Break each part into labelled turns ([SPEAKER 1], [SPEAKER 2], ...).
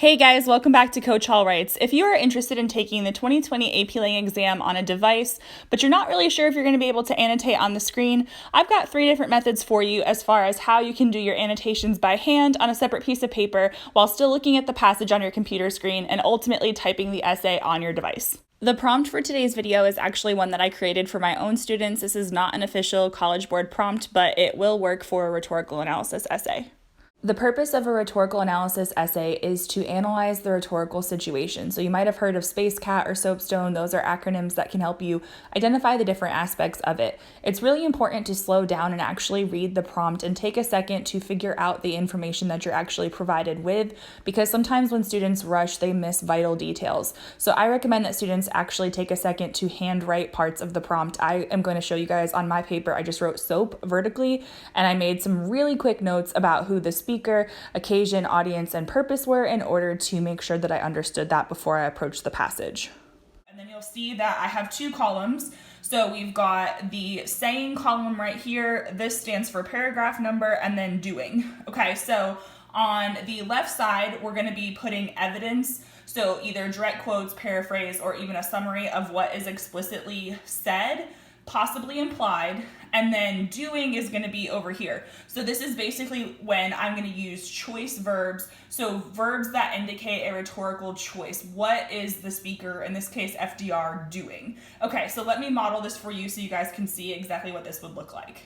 [SPEAKER 1] Hey guys, welcome back to Coach Hall Writes. If you are interested in taking the 2020 AP Lang exam on a device, but you're not really sure if you're going to be able to annotate on the screen, I've got 3 different methods for you as far as how you can do your annotations by hand on a separate piece of paper while still looking at the passage on your computer screen and ultimately typing the essay on your device. The prompt for today's video is actually one that I created for my own students. This is not an official College Board prompt, but it will work for a rhetorical analysis essay. The purpose of a rhetorical analysis essay is to analyze the rhetorical situation. So you might have heard of SpaceCat or Soapstone. Those are acronyms that can help you identify the different aspects of it. It's really important to slow down and actually read the prompt and take a second to figure out the information that you're actually provided with, because sometimes when students rush, they miss vital details. So I recommend that students actually take a second to handwrite parts of the prompt. I am going to show you guys on my paper. I just wrote soap vertically, and I made some really quick notes about who the speaker, occasion, audience, and purpose were in order to make sure that I understood that before I approached the passage. And then you'll see that I have 2 columns. So we've got the saying column right here. This stands for paragraph number and then doing. Okay, so on the left side, we're going to be putting evidence. So either direct quotes, paraphrase, or even a summary of what is explicitly said, possibly implied, and then doing is going to be over here. So this is basically when I'm going to use choice verbs. So verbs that indicate a rhetorical choice. What is the speaker, in this case FDR, doing? Okay, so let me model this for you so you guys can see exactly what this would look like.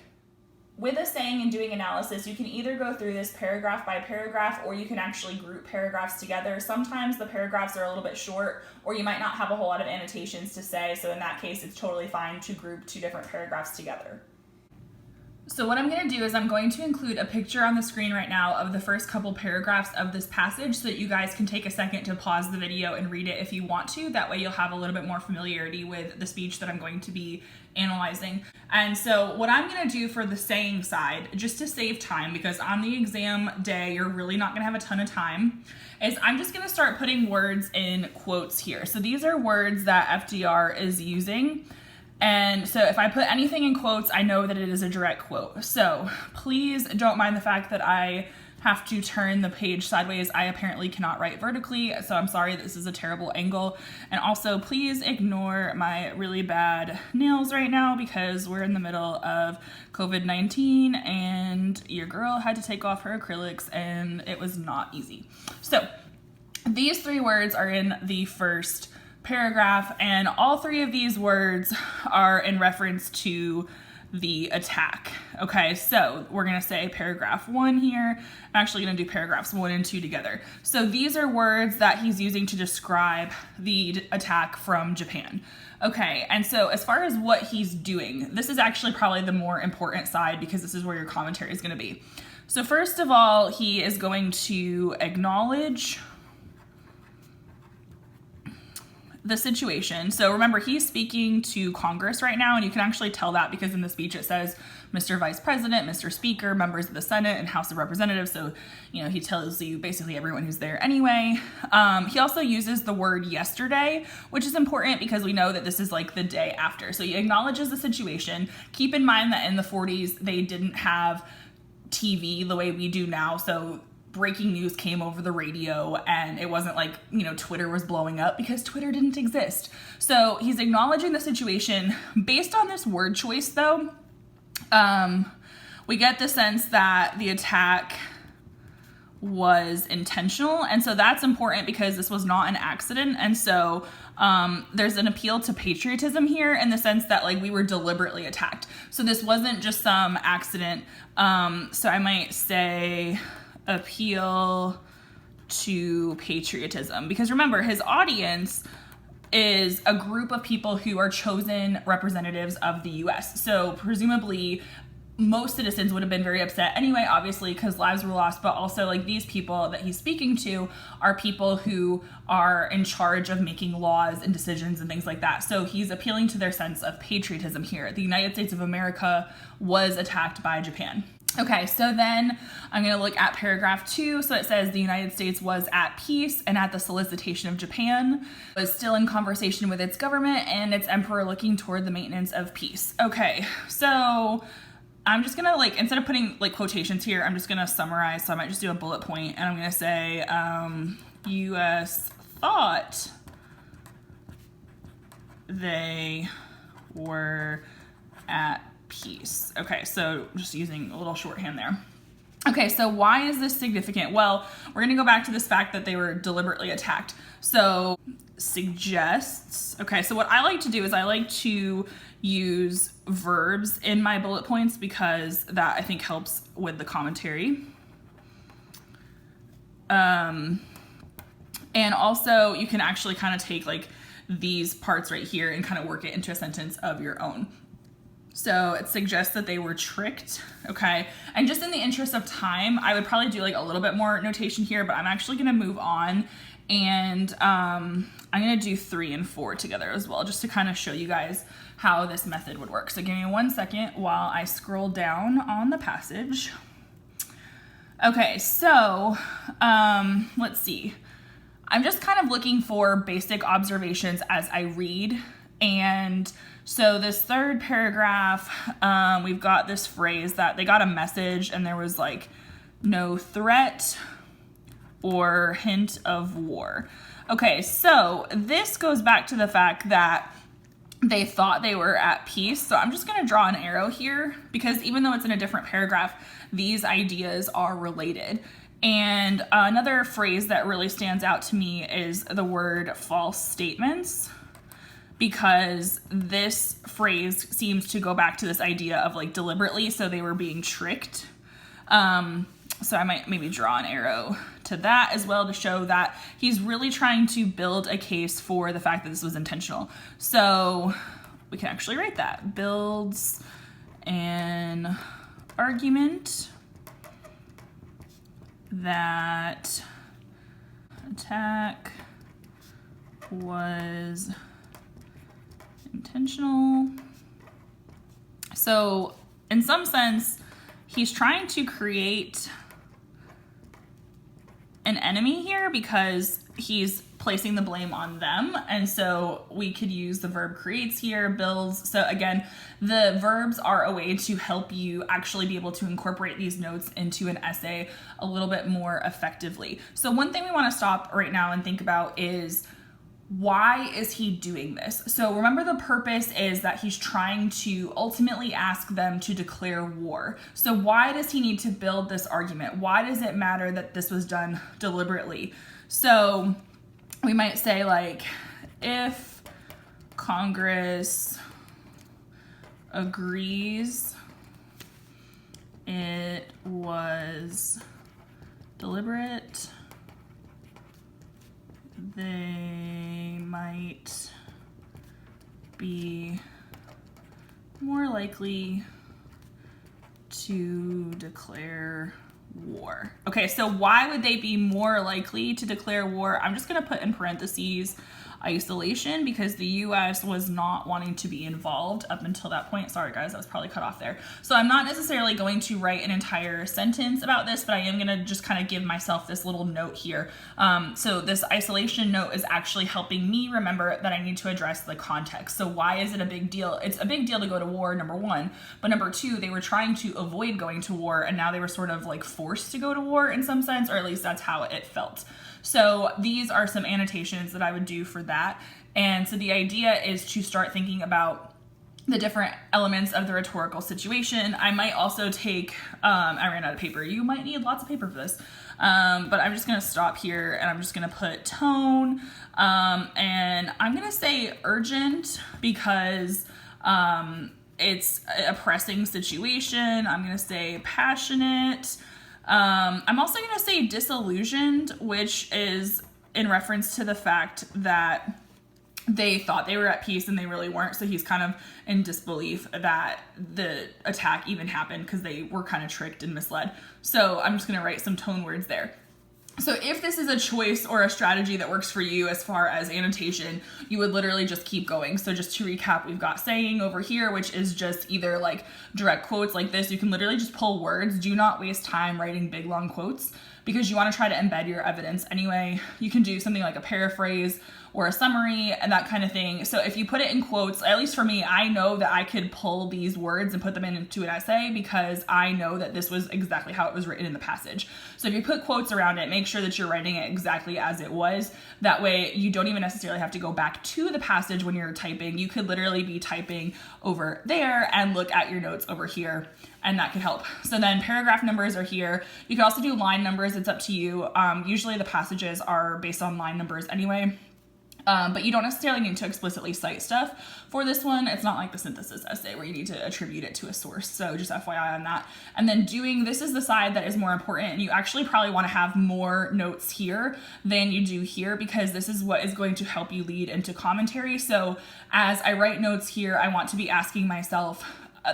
[SPEAKER 1] With a saying and doing analysis, you can either go through this paragraph by paragraph, or you can actually group paragraphs together. Sometimes the paragraphs are a little bit short, or you might not have a whole lot of annotations to say, so in that case, it's totally fine to group 2 different paragraphs together. So what I'm going to do is I'm going to include a picture on the screen right now of the first couple paragraphs of this passage so that you guys can take a second to pause the video and read it if you want to. That way you'll have a little bit more familiarity with the speech that I'm going to be analyzing. And so what I'm going to do for the saying side, just to save time, because on the exam day you're really not going to have a ton of time, is I'm just going to start putting words in quotes here. So these are words that FDR is using. And so if I put anything in quotes, I know that it is a direct quote. So please don't mind the fact that I have to turn the page sideways. I apparently cannot write vertically, so I'm sorry, this is a terrible angle. And also please ignore my really bad nails right now because we're in the middle of COVID-19 and your girl had to take off her acrylics and it was not easy. So these 3 words are in the first paragraph, and all 3 of these words are in reference to the attack. Okay, so we're gonna say paragraph 1 here. I'm actually gonna do paragraphs 1 and 2 together. So these are words that he's using to describe the attack from Japan. Okay, and so as far as what he's doing, this is actually probably the more important side because this is where your commentary is gonna be. So first of all, he is going to acknowledge the situation. So remember, he's speaking to Congress right now, and you can actually tell that because in the speech it says Mr. Vice President, Mr. Speaker, members of the Senate, and House of Representatives. So, you know, he tells you basically everyone who's there anyway. He also uses the word yesterday, which is important because we know that this is like the day after. So he acknowledges the situation. Keep in mind that in the 40s, they didn't have TV the way we do now. So breaking news came over the radio, and it wasn't like, you know, Twitter was blowing up because Twitter didn't exist. So he's acknowledging the situation. Based on this word choice though, we get the sense that the attack was intentional. And so that's important because this was not an accident. And so there's an appeal to patriotism here in the sense that like we were deliberately attacked. So this wasn't just some accident. So I might say appeal to patriotism, because remember, his audience is a group of people who are chosen representatives of the US. So presumably most citizens would have been very upset anyway, obviously, because lives were lost, but also like these people that he's speaking to are people who are in charge of making laws and decisions and things like that. So he's appealing to their sense of patriotism here. The United States of America was attacked by Japan. Okay, so then I'm going to look at paragraph 2. So it says the United States was at peace and at the solicitation of Japan, was still in conversation with its government and its emperor looking toward the maintenance of peace. Okay, so I'm just going to like, instead of putting like quotations here, I'm just going to summarize. So I might just do a bullet point and I'm going to say, U.S. thought they were at peace. Okay, so just using a little shorthand there. Okay, so why is this significant? Well, we're gonna go back to this fact that they were deliberately attacked. So suggests, okay, so what I like to do is I like to use verbs in my bullet points because that I think helps with the commentary. And also you can actually kind of take like these parts right here and kind of work it into a sentence of your own. So it suggests that they were tricked, okay? And just in the interest of time, I would probably do like a little bit more notation here, but I'm actually gonna move on and I'm gonna do 3 and 4 together as well, just to kind of show you guys how this method would work. So give me 1 second while I scroll down on the passage. Okay, so let's see. I'm just kind of looking for basic observations as I read. And so this third paragraph, we've got this phrase that they got a message and there was like no threat or hint of war. Okay, so this goes back to the fact that they thought they were at peace. So I'm just gonna draw an arrow here because even though it's in a different paragraph, these ideas are related. And another phrase that really stands out to me is the word false statements, because this phrase seems to go back to this idea of like deliberately, so they were being tricked. So I might maybe draw an arrow to that as well to show that he's really trying to build a case for the fact that this was intentional. So we can actually write that. Builds an argument that attack was intentional. So in some sense, he's trying to create an enemy here because he's placing the blame on them. And so we could use the verb creates here, builds. So again, the verbs are a way to help you actually be able to incorporate these notes into an essay a little bit more effectively. So one thing we want to stop right now and think about is, why is he doing this? So remember, the purpose is that he's trying to ultimately ask them to declare war. So why does he need to build this argument? Why does it matter that this was done deliberately? So we might say like, if Congress agrees it was deliberate, they might be more likely to declare war. Okay, so why would they be more likely to declare war? I'm just gonna put in parentheses isolation, because the US was not wanting to be involved up until that point. Sorry guys, that was probably cut off there. So I'm not necessarily going to write an entire sentence about this, but I am gonna just kind of give myself this little note here. So this isolation note is actually helping me remember that I need to address the context. So why is it a big deal? It's a big deal to go to war, number one, but number two, they were trying to avoid going to war, and now they were sort of like forced to go to war in some sense, or at least that's how it felt. So these are some annotations that I would do for that. And so the idea is to start thinking about the different elements of the rhetorical situation. I might also take, I ran out of paper. You might need lots of paper for this. But I'm just gonna stop here and I'm just gonna put tone. And I'm gonna say urgent because it's a pressing situation. I'm gonna say passionate. I'm also going to say disillusioned, which is in reference to the fact that they thought they were at peace and they really weren't. So he's kind of in disbelief that the attack even happened because they were kind of tricked and misled. So I'm just going to write some tone words there. So if this is a choice or a strategy that works for you as far as annotation, you would literally just keep going. So just to recap, we've got saying over here, which is just either like direct quotes like this. You can literally just pull words. Do not waste time writing big, long quotes because you want to try to embed your evidence anyway. You can do something like a paraphrase, or a summary and that kind of thing. So if you put it in quotes, at least for me, I know that I could pull these words and put them into an essay because I know that this was exactly how it was written in the passage. So if you put quotes around it, make sure that you're writing it exactly as it was. That way you don't even necessarily have to go back to the passage when you're typing. You could literally be typing over there and look at your notes over here, and that could help. So then paragraph numbers are here. You can also do line numbers. It's up to you. Usually the passages are based on line numbers anyway. But you don't necessarily need to explicitly cite stuff for this one. It's not like the synthesis essay where you need to attribute it to a source. So just FYI on that. And then this is the side that is more important. And you actually probably want to have more notes here than you do here because this is what is going to help you lead into commentary. So as I write notes here, I want to be asking myself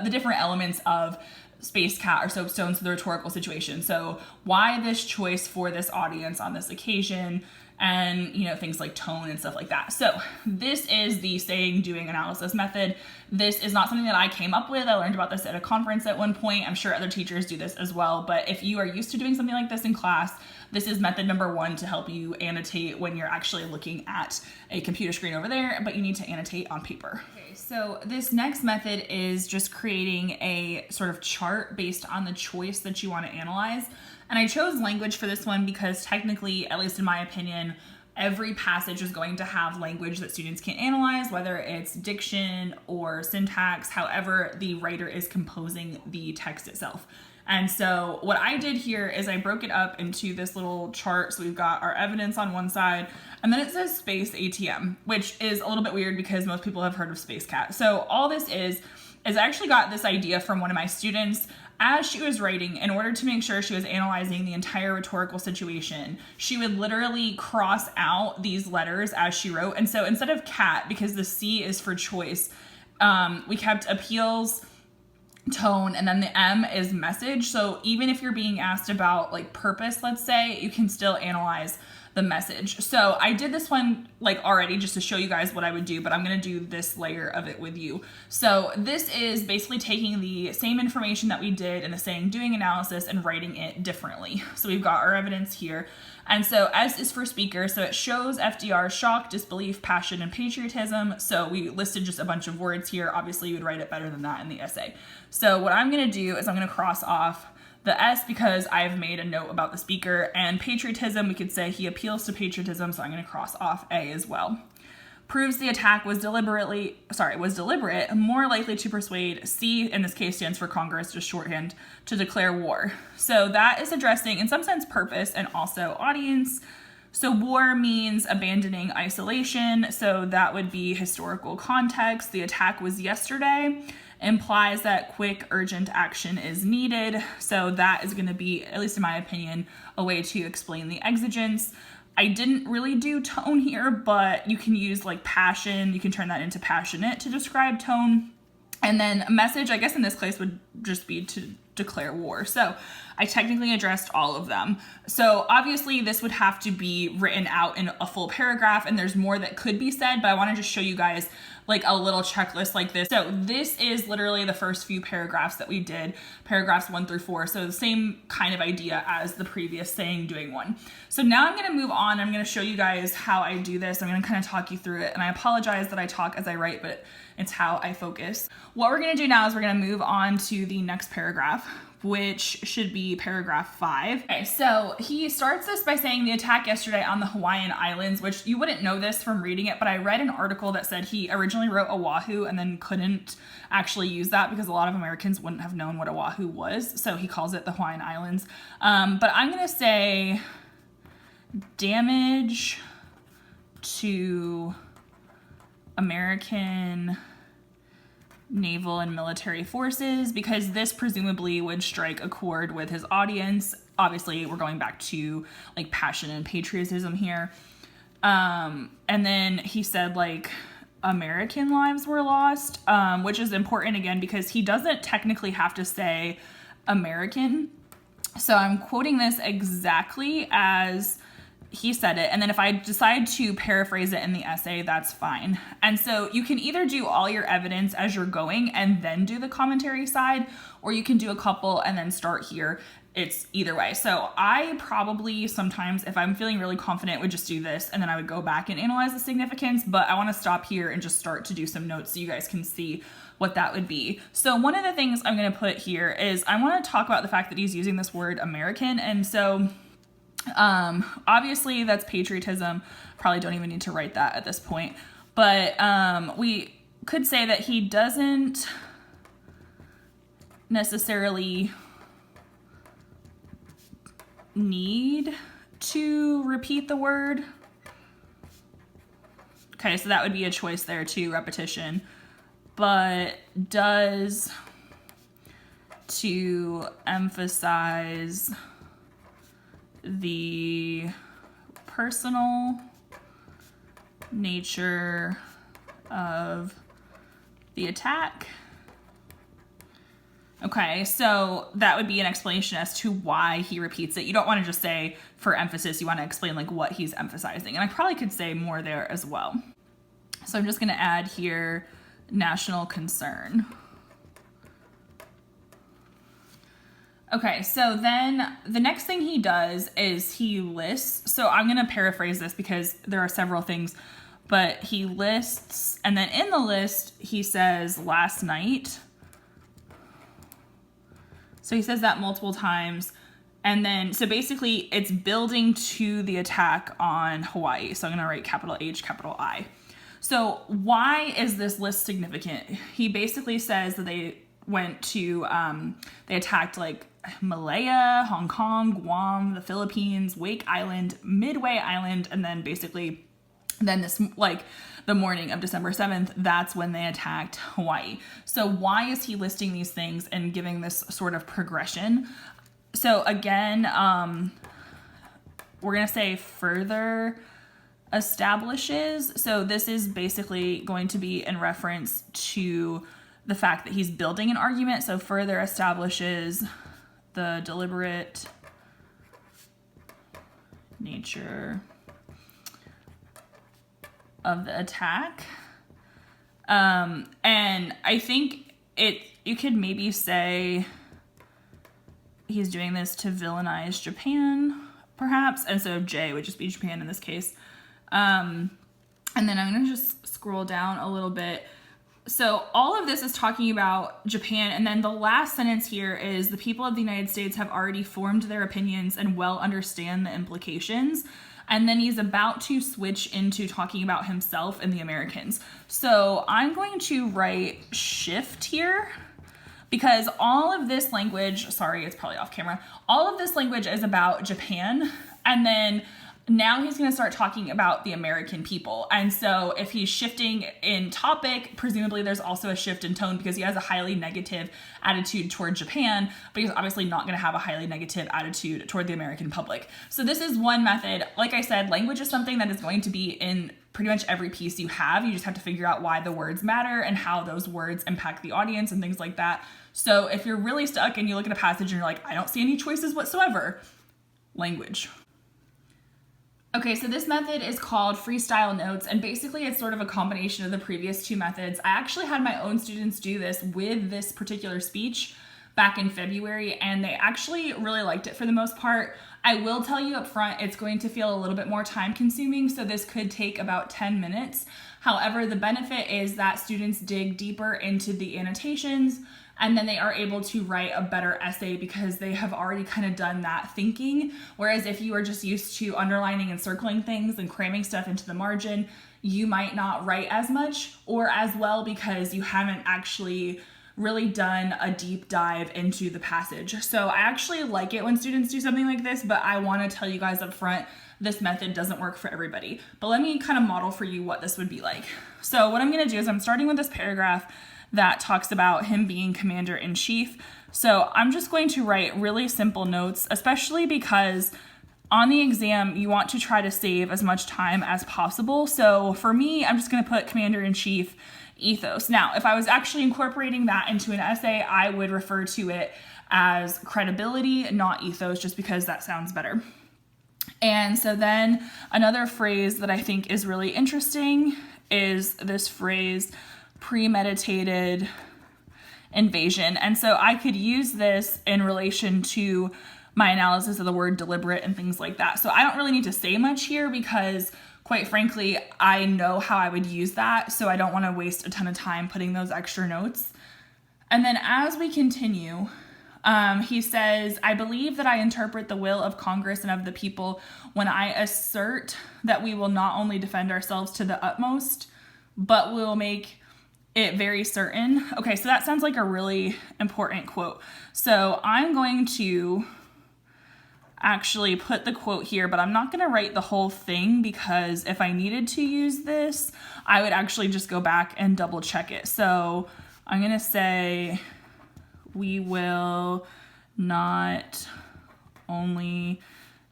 [SPEAKER 1] the different elements of space cat or soapstone, so the rhetorical situation. So why this choice for this audience on this occasion? And, things like tone and stuff like that. So this is the saying, doing, analysis method. This is not something that I came up with. I learned about this at a conference at one point. I'm sure other teachers do this as well. But if you are used to doing something like this in class, this is method number 1 to help you annotate when you're actually looking at a computer screen over there, but you need to annotate on paper. Okay, so this next method is just creating a sort of chart based on the choice that you want to analyze. And I chose language for this one because technically, at least in my opinion, every passage is going to have language that students can analyze, whether it's diction or syntax, however the writer is composing the text itself. And so what I did here is I broke it up into this little chart. So we've got our evidence on one side, and then it says space ATM, which is a little bit weird because most people have heard of Space Cat. So all this is I actually got this idea from one of my students. As she was writing, in order to make sure she was analyzing the entire rhetorical situation, she would literally cross out these letters as she wrote. And so instead of cat, because the C is for choice, we kept appeals, tone, and then the M is message. So even if you're being asked about like purpose, let's say, you can still analyze the message. So I did this one already just to show you guys what I would do, but I'm going to do this layer of it with you. So this is basically taking the same information that we did in the saying, doing, analysis and writing it differently. So we've got our evidence here. And so S is for speaker. So it shows FDR, shock, disbelief, passion, and patriotism. So we listed just a bunch of words here. Obviously you would write it better than that in the essay. So what I'm going to do is I'm going to cross off the S because I've made a note about the speaker, and patriotism, we could say he appeals to patriotism, so I'm going to cross off A as well. Proves the attack was deliberate, more likely to persuade. C, in this case, stands for Congress, just shorthand, to declare war. So that is addressing, in some sense, purpose and also audience. So war means abandoning isolation, so that would be historical context. The attack was yesterday. Implies that quick, urgent action is needed. So that is going to be, at least in my opinion, a way to explain the exigence. I didn't really do tone here, but you can use passion. You can turn that into passionate to describe tone. And then a message, I guess in this case, would just be to declare war. So I technically addressed all of them. So obviously this would have to be written out in a full paragraph, and there's more that could be said, but I want to just show you guys a little checklist like this. So this is literally the first few paragraphs that we did, paragraphs 1 through 4. So the same kind of idea as the previous saying, doing one. So now I'm going to move on. I'm going to show you guys how I do this. I'm going to kind of talk you through it. And I apologize that I talk as I write, but it's how I focus. What we're going to do now is we're going to move on to the next paragraph, which should be paragraph 5. Okay, so he starts this by saying the attack yesterday on the Hawaiian Islands, which you wouldn't know this from reading it, but I read an article that said he originally wrote Oahu and then couldn't actually use that because a lot of Americans wouldn't have known what Oahu was, so he calls it the Hawaiian Islands. But I'm gonna say damage to American naval and military forces, because this presumably would strike a chord with his audience. Obviously, we're going back to passion and patriotism here. And then he said American lives were lost, which is important again because he doesn't technically have to say American. So I'm quoting this exactly as he said it, and then if I decide to paraphrase it in the essay, that's fine. And so you can either do all your evidence as you're going and then do the commentary side, or you can do a couple and then start here. It's either way. So I probably sometimes, if I'm feeling really confident, would just do this, and then I would go back and analyze the significance, but I want to stop here and just start to do some notes so you guys can see what that would be. So one of the things I'm going to put here is I want to talk about the fact that he's using this word American, and so obviously that's patriotism. Probably don't even need to write that at this point, but we could say that he doesn't necessarily need to repeat the word. Okay, so that would be a choice there too, repetition, but does to emphasize the personal nature of the attack. Okay, so that would be an explanation as to why he repeats it. You don't want to just say for emphasis, you want to explain like what he's emphasizing. And I probably could say more there as well. So I'm just going to add here national concern. Okay, so then the next thing he does is he lists, so I'm going to paraphrase this because there are several things, but he lists, and then in the list, he says last night. So he says that multiple times, and then, so basically it's building to the attack on Hawaii. So I'm going to write capital H, capital I. So why is this list significant? He basically says that they went to, they attacked like Malaya, Hong Kong, Guam, the Philippines, Wake Island, Midway Island, and then basically then this, like the morning of December 7th, that's when they attacked Hawaii. So why is he listing these things and giving this sort of progression? So again, we're going to say further establishes. So this is basically going to be in reference to the fact that he's building an argument. So further establishes the deliberate nature of the attack. And I think you could maybe say he's doing this to villainize Japan, perhaps. And so J would just be Japan in this case. And then I'm going to just scroll down a little bit. So all of this is talking about Japan, and then the last sentence here is the people of the United States have already formed their opinions and well understand the implications. And then he's about to switch into talking about himself and the Americans. So I'm going to write shift here because all of this language, sorry, it's probably off camera. All of this language is about Japan, and then now he's going to start talking about the American people. And so if he's shifting in topic, presumably there's also a shift in tone because he has a highly negative attitude toward Japan, but he's obviously not going to have a highly negative attitude toward the American public. So this is one method. Like I said, language is something that is going to be in pretty much every piece you have. You just have to figure out why the words matter and how those words impact the audience and things like that. So if you're really stuck and you look at a passage and you're like, I don't see any choices whatsoever, language. Okay, so this method is called Freestyle Notes, and basically it's sort of a combination of the previous two methods. I actually had my own students do this with this particular speech back in February, and they actually really liked it for the most part. I will tell you up front, it's going to feel a little bit more time consuming, so this could take about 10 minutes. However, the benefit is that students dig deeper into the annotations, and then they are able to write a better essay because they have already kind of done that thinking. Whereas if you are just used to underlining and circling things and cramming stuff into the margin, you might not write as much or as well because you haven't actually really done a deep dive into the passage. So I actually like it when students do something like this, but I want to tell you guys up front, this method doesn't work for everybody. But let me kind of model for you what this would be like. So what I'm going to do is I'm starting with this paragraph that talks about him being commander-in-chief. So I'm just going to write really simple notes, especially because on the exam, you want to try to save as much time as possible. So for me, I'm just going to put commander-in-chief ethos. Now, if I was actually incorporating that into an essay, I would refer to it as credibility, not ethos, just because that sounds better. And so then another phrase that I think is really interesting is this phrase, premeditated invasion. And so I could use this in relation to my analysis of the word deliberate and things like that. So I don't really need to say much here because, quite frankly, I know how I would use that. So I don't want to waste a ton of time putting those extra notes. And then as we continue, he says, I believe that I interpret the will of Congress and of the people when I assert that we will not only defend ourselves to the utmost, but will make it very certain. Okay, so that sounds like a really important quote. So I'm going to actually put the quote here, but I'm not going to write the whole thing because if I needed to use this, I would actually just go back and double check it. So I'm going to say, we will not only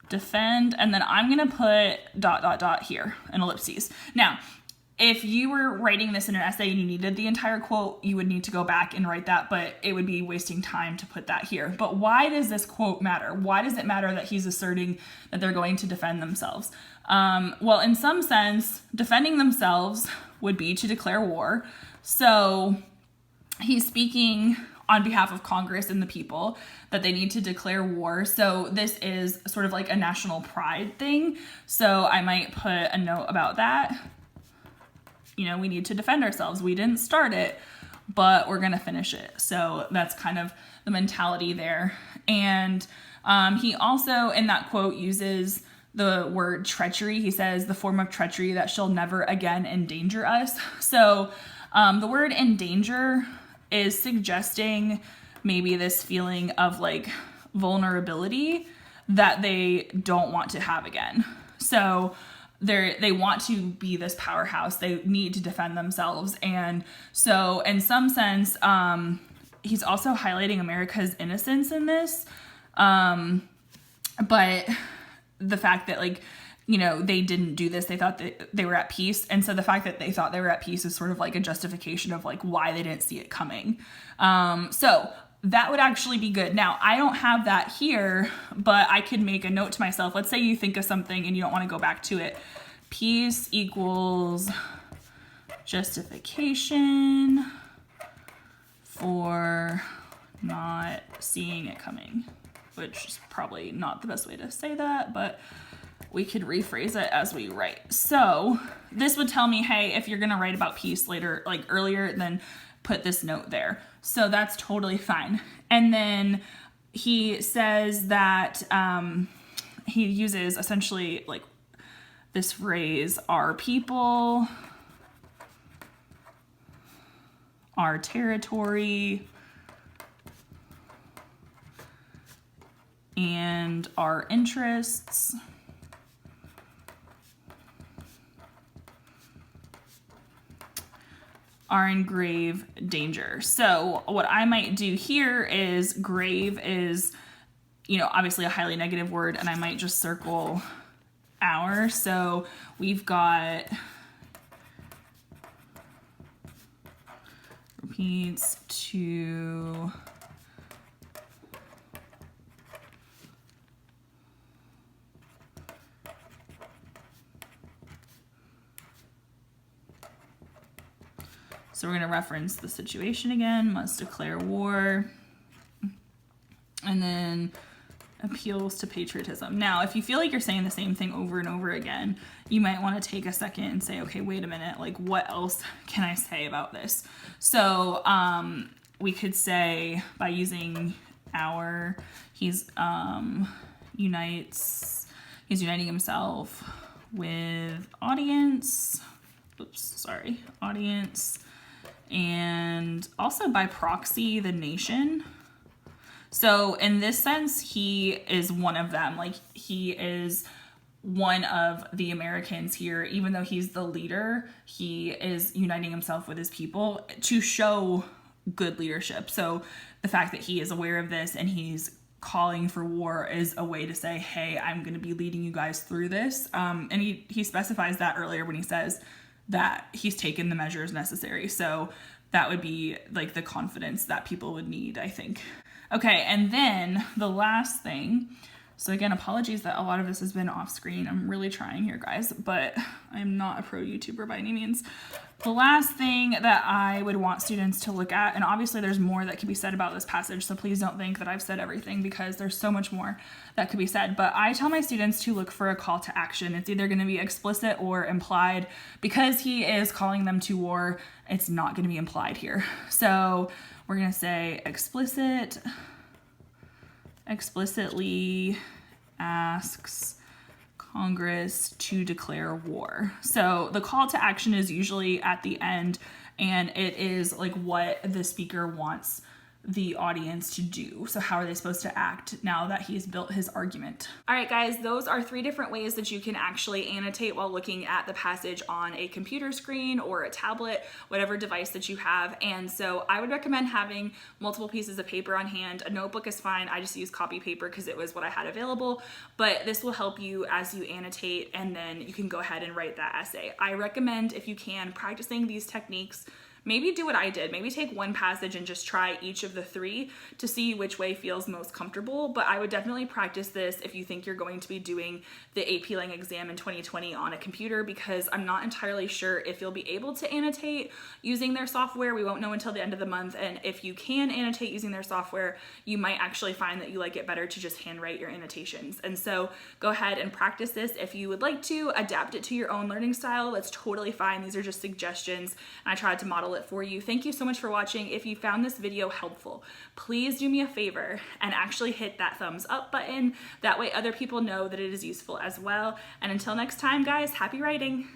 [SPEAKER 1] defend, and then I'm going to put ... here, an ellipses. Now, if you were writing this in an essay and you needed the entire quote, you would need to go back and write that, but it would be wasting time to put that here. But why does this quote matter? Why does it matter that he's asserting that they're going to defend themselves? Well, in some sense, defending themselves would be to declare war. So he's speaking on behalf of Congress and the people that they need to declare war. So this is sort of like a national pride thing. So I might put a note about that. You know, we need to defend ourselves. We didn't start it, but we're going to finish it. So that's kind of the mentality there. And he also, in that quote, uses the word treachery. He says, the form of treachery that shall never again endanger us. So the word endanger is suggesting maybe this feeling of like vulnerability that they don't want to have again. So they want to be this powerhouse. They need to defend themselves. And so in some sense, he's also highlighting America's innocence in this. But the fact that, like, you know, they didn't do this, they thought that they were at peace. And so the fact that they thought they were at peace is sort of like a justification of like why they didn't see it coming. So that would actually be good. Now, I don't have that here, but I could make a note to myself. Let's say you think of something and you don't want to go back to it. Peace equals justification for not seeing it coming, which is probably not the best way to say that, but we could rephrase it as we write. So this would tell me, hey, if you're going to write about peace later, like earlier, then put this note there. So that's totally fine. And then he says that he uses essentially like this phrase, our people, our territory, and our interests are in grave danger. So what I might do here is grave is, you know, obviously a highly negative word, and I might just circle our. So we've got repeats to So we're going to reference the situation again, must declare war, and then appeals to patriotism. Now, if you feel like you're saying the same thing over and over again, you might want to take a second and say, okay, wait a minute, like what else can I say about this? So we could say by using our, he's uniting himself with audience, audience, and also by proxy, the nation. So in this sense, he is one of them. Like he is one of the Americans here. Even though he's the leader, he is uniting himself with his people to show good leadership. So the fact that he is aware of this and he's calling for war is a way to say, hey, I'm going to be leading you guys through this. And he specifies that earlier when he says that he's taken the measures necessary. So that would be like the confidence that people would need, I think. Okay, and then the last thing So again, apologies that a lot of this has been off screen. I'm really trying here, guys, but I'm not a pro YouTuber by any means. The last thing that I would want students to look at, and obviously there's more that could be said about this passage, so please don't think that I've said everything because there's so much more that could be said, but I tell my students to look for a call to action. It's either going to be explicit or implied. Because he is calling them to war, it's not going to be implied here. So we're going to say explicitly asks Congress to declare war. So the call to action is usually at the end, and it is like what the speaker wants the audience to do. So how are they supposed to act now that he's built his argument? All right, guys, those are 3 different ways that you can actually annotate while looking at the passage on a computer screen or a tablet, whatever device that you have. And so I would recommend having multiple pieces of paper on hand. A notebook is fine. I just use copy paper because it was what I had available, but this will help you as you annotate, and then you can go ahead and write that essay. I recommend, if you can, practicing these techniques. Maybe do what I did. Maybe take one passage and just try each of the 3 to see which way feels most comfortable. But I would definitely practice this if you think you're going to be doing the AP Lang exam in 2020 on a computer, because I'm not entirely sure if you'll be able to annotate using their software. We won't know until the end of the month. And if you can annotate using their software, you might actually find that you like it better to just handwrite your annotations. And so go ahead and practice this if you would like to. Adapt it to your own learning style. That's totally fine. These are just suggestions, and I tried to model it for you. Thank you so much for watching. If you found this video helpful, please do me a favor and actually hit that thumbs up button. That way other people know that it is useful as well. And until next time, guys, happy writing.